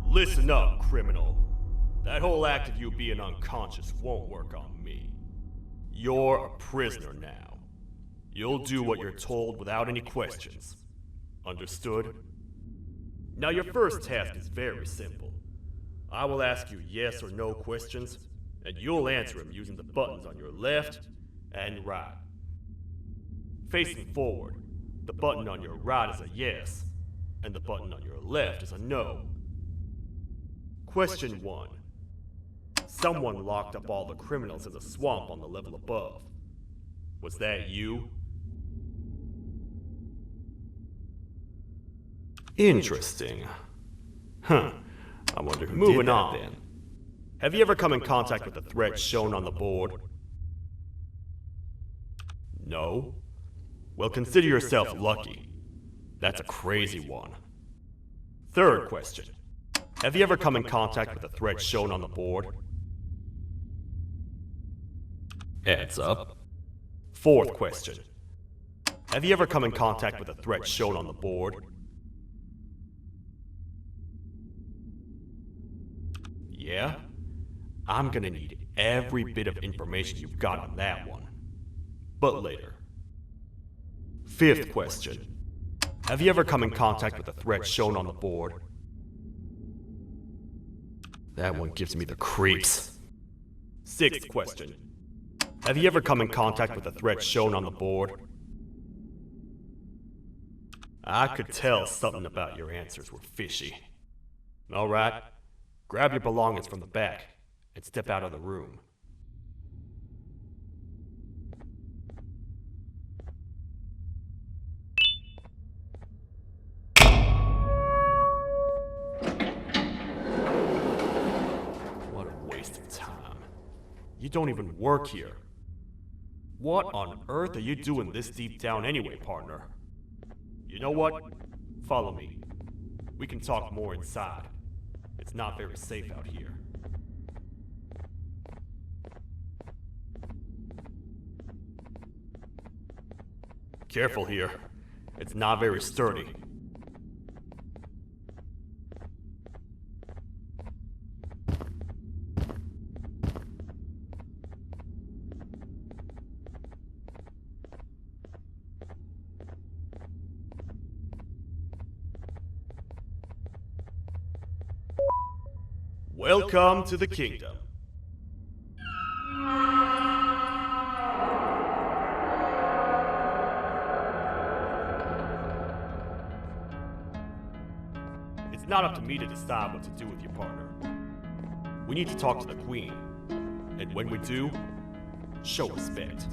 Listen up, criminal. That whole act of you being unconscious won't work on me. You're a prisoner now. You'll do what you're told without any questions. Understood? Now your first task is very simple. I will ask you yes or no questions, and you'll answer them using the buttons on your left and right. Facing forward, the button on your right is a yes, and the button on your left is a no. Question 1. Someone locked up all the criminals in the swamp on the level above. Was that you? Interesting. Huh. I wonder who did that then. Have you ever come in contact with the threat shown on the board? No? Well, consider yourself lucky. That's a crazy one. Third question. Have you ever come in contact with the threat shown on the board? Adds up. Fourth question. Have you ever come in contact with the threat shown on the board? Yeah? I'm gonna need every bit of information you've got on that one. But later. Fifth question. Have you ever come in contact with the threat shown on the board? That one gives me the creeps. Sixth question. Have you ever come in contact with the threat shown on the board? I could tell something about your answers were fishy. Alright, grab your belongings from the back and step out of the room. You don't even work here. What on earth are you doing this deep down anyway, partner? You know what? Follow me. We can talk more inside. It's not very safe out here. Careful here. It's not very sturdy. Welcome to the kingdom. It's not up to me to decide what to do with your partner. We need to talk to the queen, and when we do, show respect.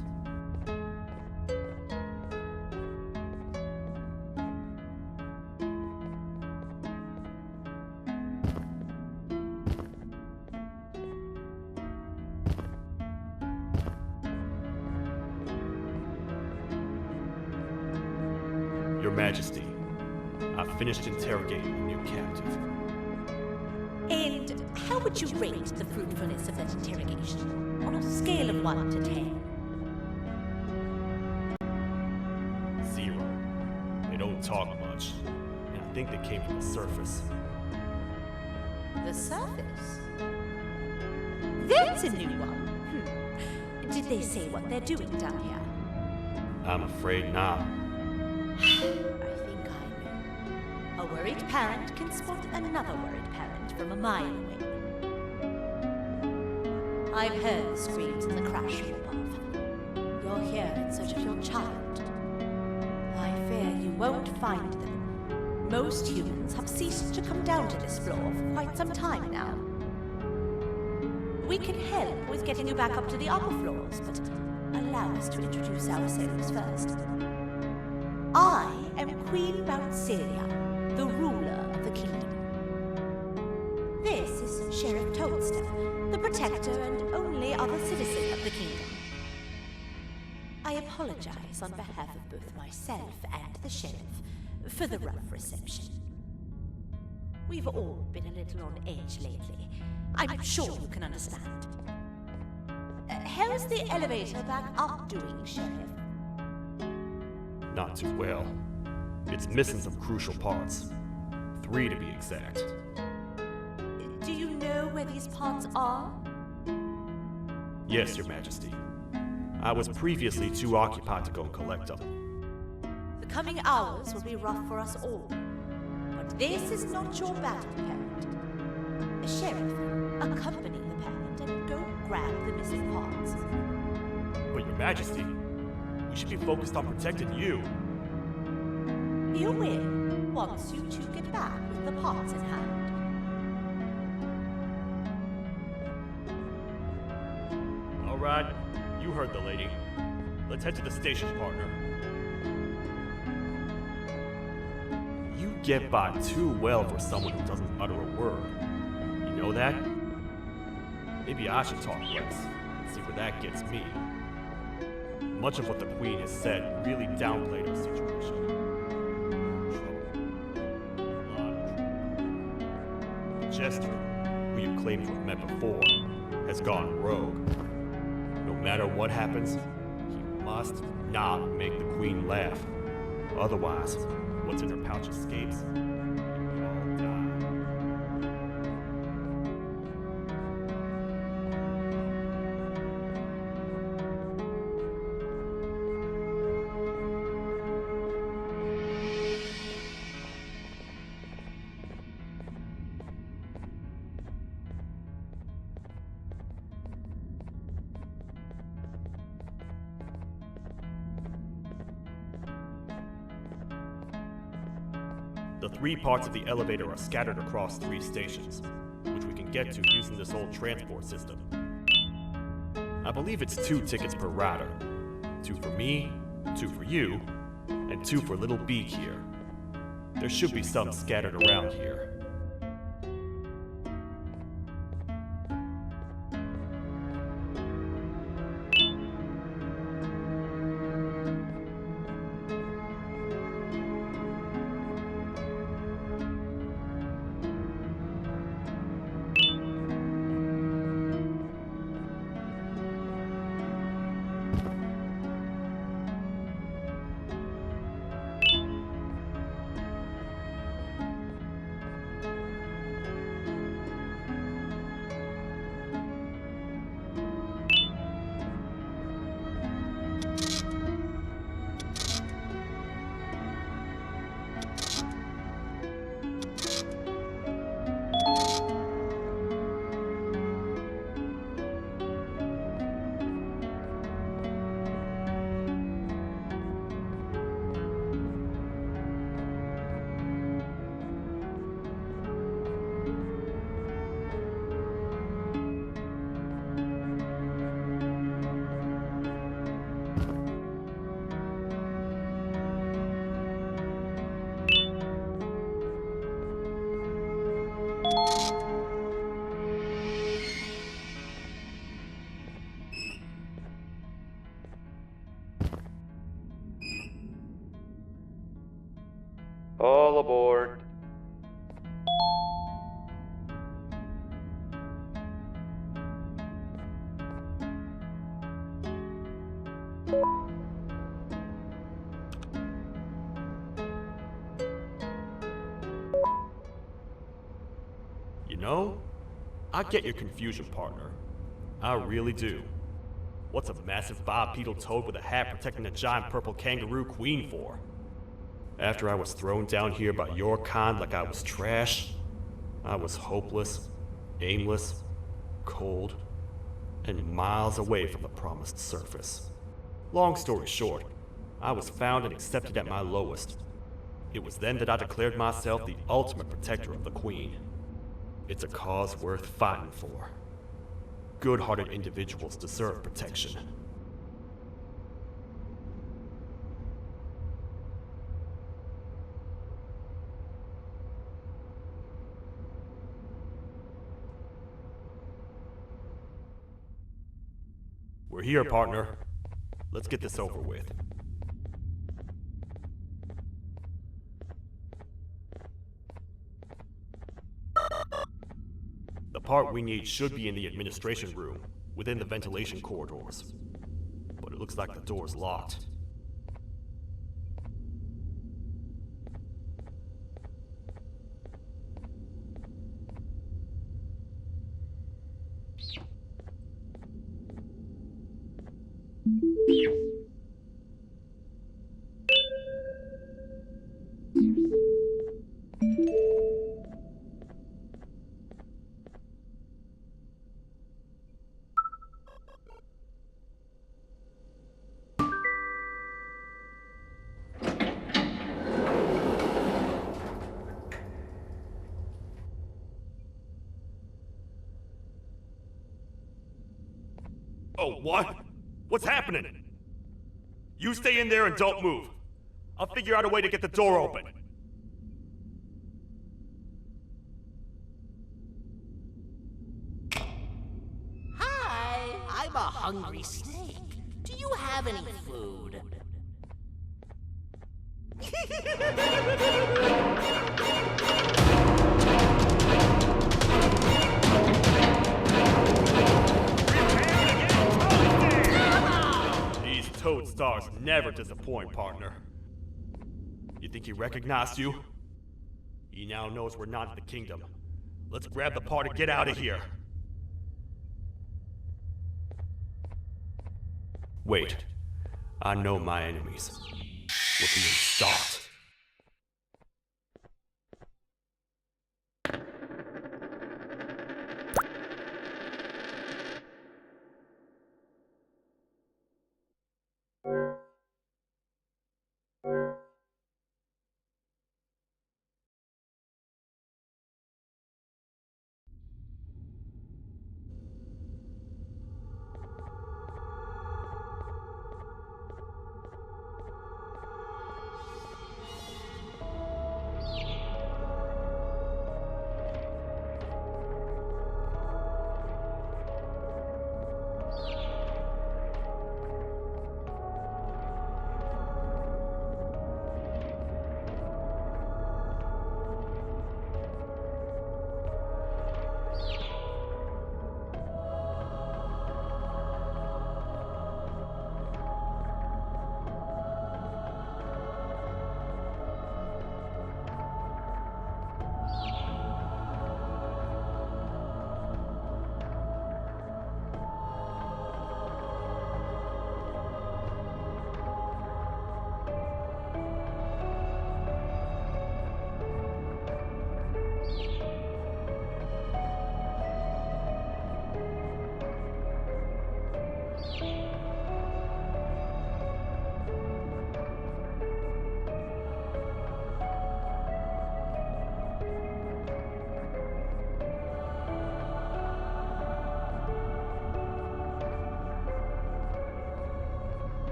Your Majesty, I've finished interrogating the new captive. And how would you rate the fruitfulness of that interrogation, on a scale of 1 to 10? 0. They don't talk much, and I think they came from the surface. The surface? That's a new one. Did they say what they're doing down here? I'm afraid not. I think I know. A worried parent can spot another worried parent from a mile away. I've heard the screams in the crash from above. You're here in search of your child. I fear you won't find them. Most humans have ceased to come down to this floor for quite some time now. We can help with getting you back up to the upper floors, but allow us to introduce ourselves first. I am Queen Bouncelia, the ruler of the kingdom. This is Sheriff Toadster, the protector and only other citizen of the kingdom. I apologize on behalf of both myself and the sheriff for the rough reception. We've all been a little on edge lately. I'm sure you can understand. How's the elevator back up doing, Sheriff? Not too well. It's missing some crucial parts. 3 to be exact. Do you know where these parts are? Yes, Your Majesty. I was previously too occupied to go and collect them. The coming hours will be rough for us all. But this is not your battle, parent. Sheriff, accompany the parent and go grab the missing parts. But Your Majesty, we should be focused on protecting you. You will, once you two get back with the parts in hand. All right, you heard the lady. Let's head to the station, partner. You get by too well for someone who doesn't utter a word. You know that? Maybe I should talk less and see where that gets me. Much of what the Queen has said really downplayed our situation. The Jester, who you claim to have met before, has gone rogue. No matter what happens, he must not make the Queen laugh. Otherwise, what's in her pouch escapes, and we all die. The 3 parts of the elevator are scattered across 3 stations, which we can get to using this old transport system. I believe it's 2 tickets per rider. 2 for me, 2 for you, and 2 for Little Beak here. There should be some scattered around here. All aboard. You know, I get your confusion, partner. I really do. What's a massive bipedal toad with a hat protecting a giant purple kangaroo queen for? After I was thrown down here by your kind like I was trash, I was hopeless, aimless, cold, and miles away from the promised surface. Long story short, I was found and accepted at my lowest. It was then that I declared myself the ultimate protector of the Queen. It's a cause worth fighting for. Good-hearted individuals deserve protection. We're here, partner. Let's get this over with. The part we need should be in the administration room, within the ventilation corridors. But it looks like the door's locked. Oh, what? What's happening? You stay in there and don't move. I'll figure out a way to get the door open. Hi, I'm a hungry snake. Do you have any food? These toad stars never disappoint, partner. You think he recognized you? He now knows we're not in the kingdom. Let's grab the part and get out of here. Wait. I know my enemies. We're being stalked.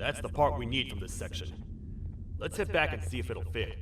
That's the part we need from this section. Let's head back and see if it'll fit.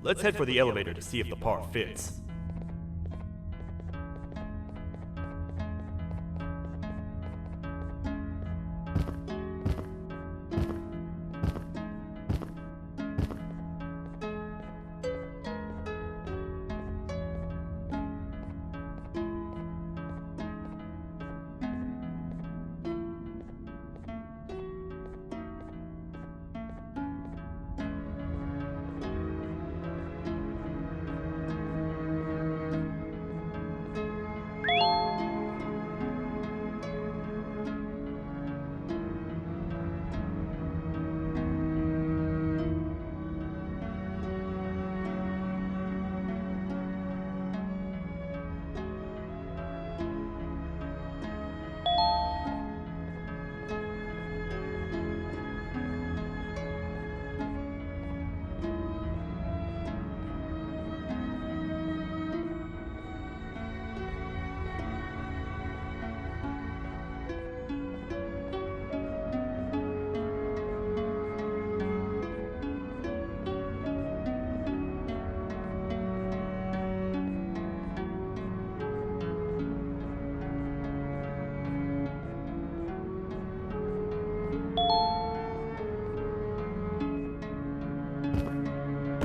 Let's head for the elevator to see if the part fits.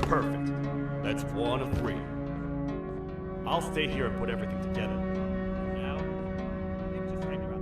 Perfect. That's one of three. I'll stay here and put everything together. Now, maybe just hang around.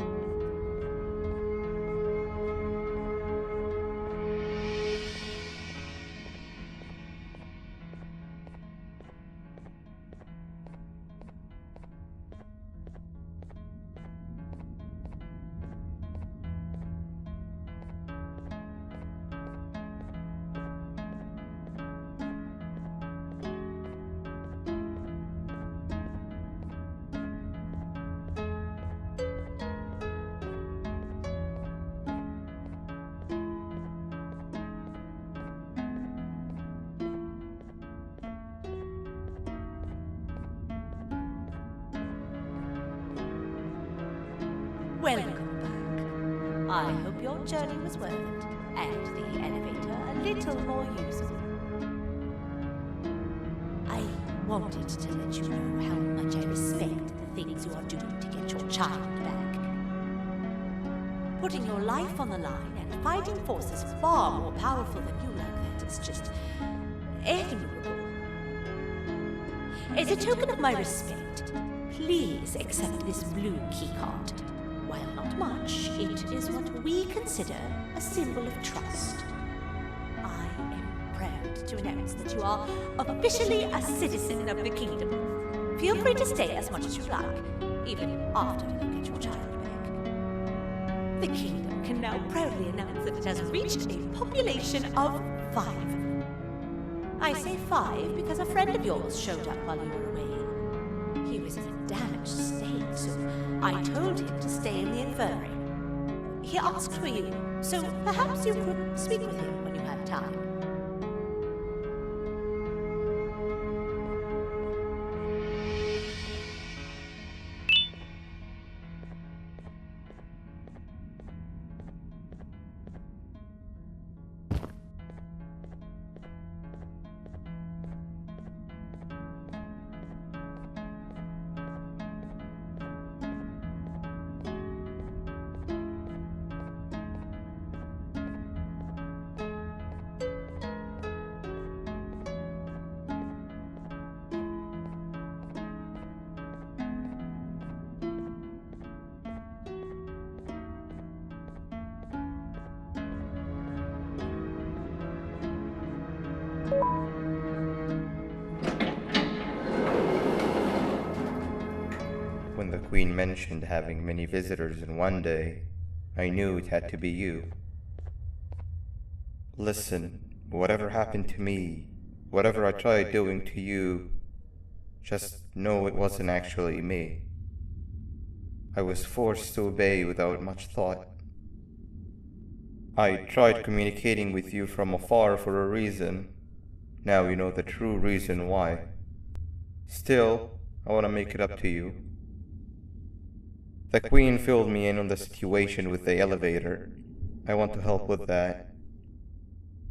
Welcome back. I hope your journey was worth it, and the elevator a little more usable. I wanted to let you know how much I respect the things you are doing to get your child back. Putting your life on the line and fighting forces far more powerful than you like that is just admirable. As a token of my respect, please accept this blue keycard. While not much, it is what we consider a symbol of trust. I am proud to announce that you are officially a citizen of the kingdom. Feel free to stay as much as you like, even after you get your child back. The kingdom can now proudly announce that it has reached a population of 5. I say 5 because a friend of yours showed up while you were away. He was in a damaged state, so I told him to stay in the infirmary. He asked for you, so perhaps you could speak with him when you have time. When the Queen mentioned having many visitors in one day, I knew it had to be you. Listen, whatever happened to me, whatever I tried doing to you, just know it wasn't actually me. I was forced to obey without much thought. I tried communicating with you from afar for a reason. Now you know the true reason why. Still, I want to make it up to you. The Queen filled me in on the situation with the elevator. I want to help with that.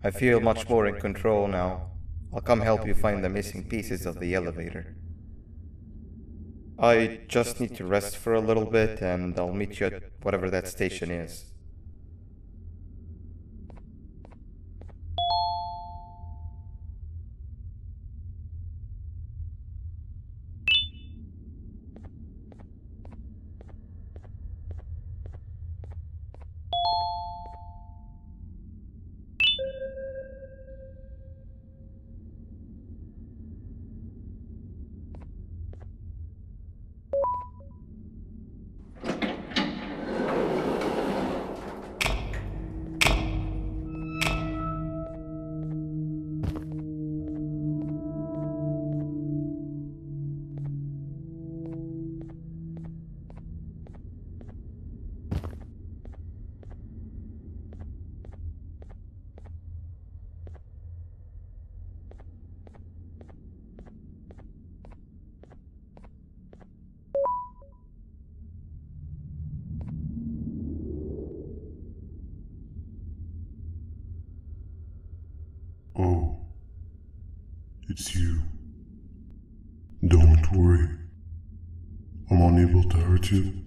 I feel much more in control now. I'll come help you find the missing pieces of the elevator. I just need to rest for a little bit, and I'll meet you at whatever that station is. Oh, it's you. Don't worry. I'm unable to hurt you.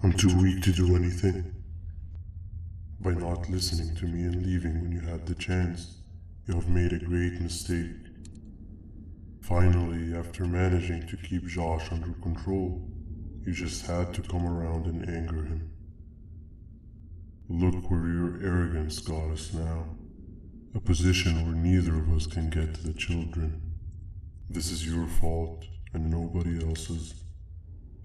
I'm too weak to do anything. By not listening to me and leaving when you had the chance, you have made a great mistake. Finally, after managing to keep Josh under control, you just had to come around and anger him. Look where your arrogance got us now. A position where neither of us can get to the children. This is your fault and nobody else's.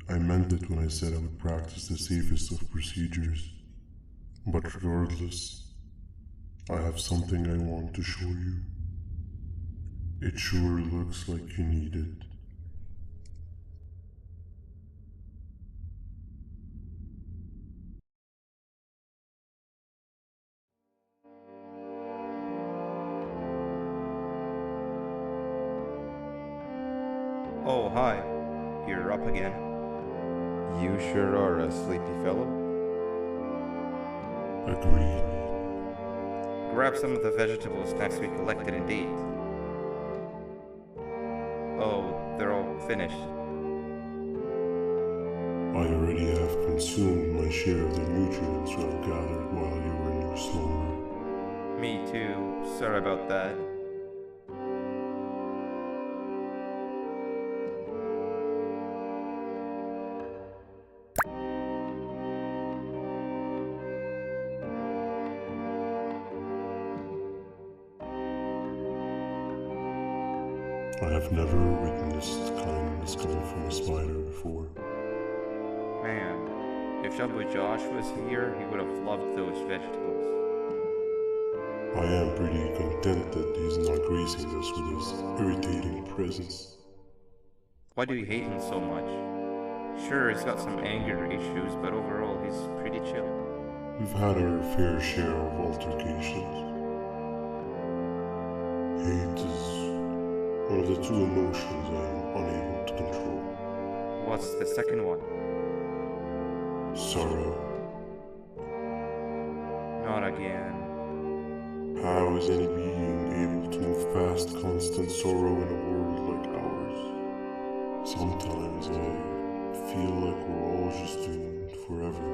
I meant it when I said I would practice the safest of procedures. But regardless, I have something I want to show you. It sure looks like you need it. Oh, hi. You're up again. You sure are a sleepy fellow. Agreed. Grab some of the vegetable snacks we collected indeed. Oh, they're all finished. I already have consumed my share of the nutrients you have gathered while you were in your slumber. Me too. Sorry about that. I have never witnessed kindness coming from a spider before. Man, if Jabu Josh was here, he would have loved those vegetables. I am pretty content that he's not gracing us with his irritating presence. Why do you hate him so much? Sure, he's got some anger issues, but overall he's pretty chill. We've had our fair share of altercations. Hate is one of the two emotions I am unable to control. What's the second one? Sorrow. Not again. How is any being able to move past constant sorrow in a world like ours? Sometimes I feel like we're all just doomed forever.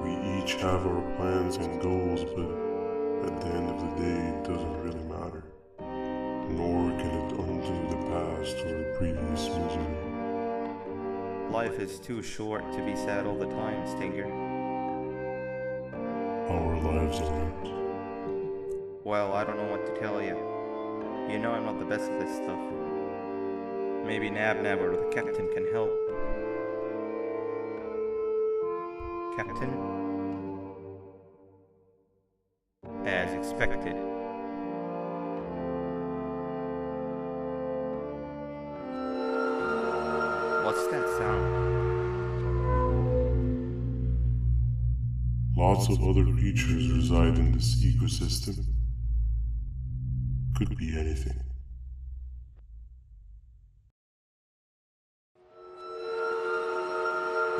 We each have our plans and goals, but at the end of the day, it doesn't really matter. Nor can it undo the past or previous misery. Life is too short to be sad all the time, Stinger. Our lives aren't. Well, I don't know what to tell you. You know I'm not the best at this stuff. Maybe Nab or the captain can help. Captain? As expected. What's that sound? Lots of other creatures reside in this ecosystem. Could be anything.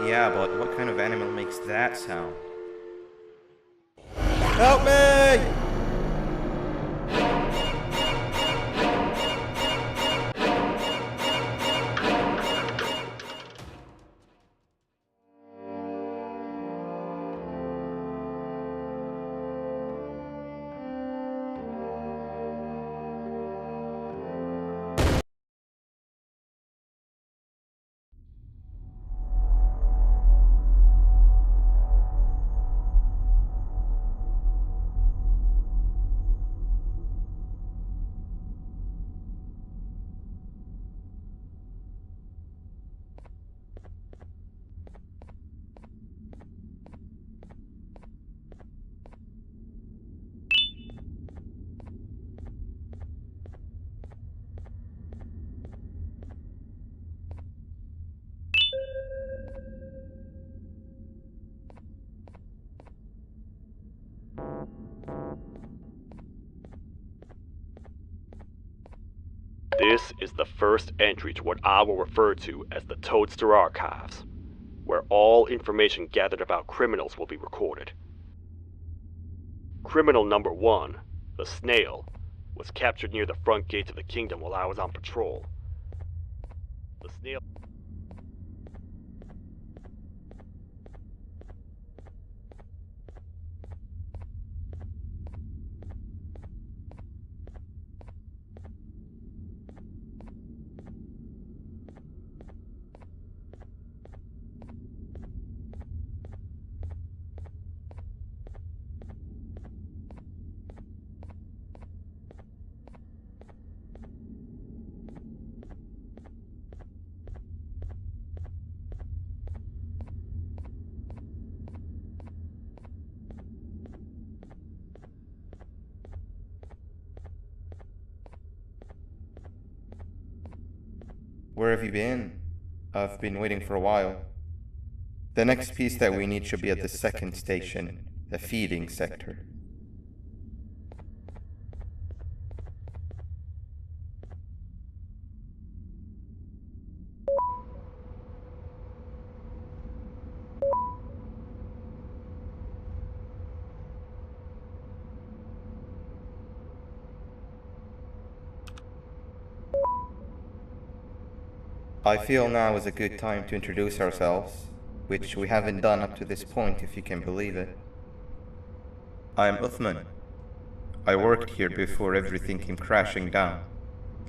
Yeah, but what kind of animal makes that sound? Help me! This is the first entry to what I will refer to as the Toadster Archives, where all information gathered about criminals will be recorded. Criminal number 1, the snail, was captured near the front gates of the kingdom while I was on patrol. The snail... Where have you been? I've been waiting for a while. The next piece that we need should be at the second station, the feeding sector. I feel now is a good time to introduce ourselves, which we haven't done up to this point, if you can believe it. I'm Uthman. I worked here before everything came crashing down,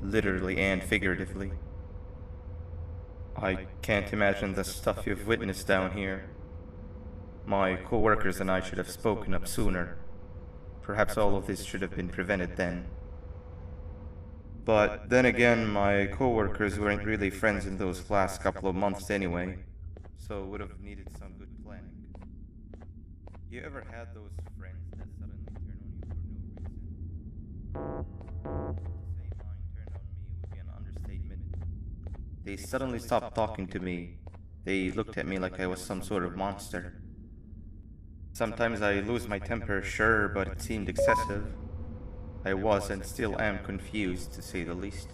literally and figuratively. I can't imagine the stuff you've witnessed down here. My co-workers and I should have spoken up sooner. Perhaps all of this should have been prevented then. But then again, my coworkers weren't really friends in those last couple of months anyway, so would have needed some good planning. You ever had those friends that suddenly turn on you for no reason? To say mine turned on me would be an understatement. They suddenly stopped talking to me. They looked at me like I was some sort of monster. Sometimes I lose my temper, sure, but it seemed excessive. I was and still am confused, to say the least.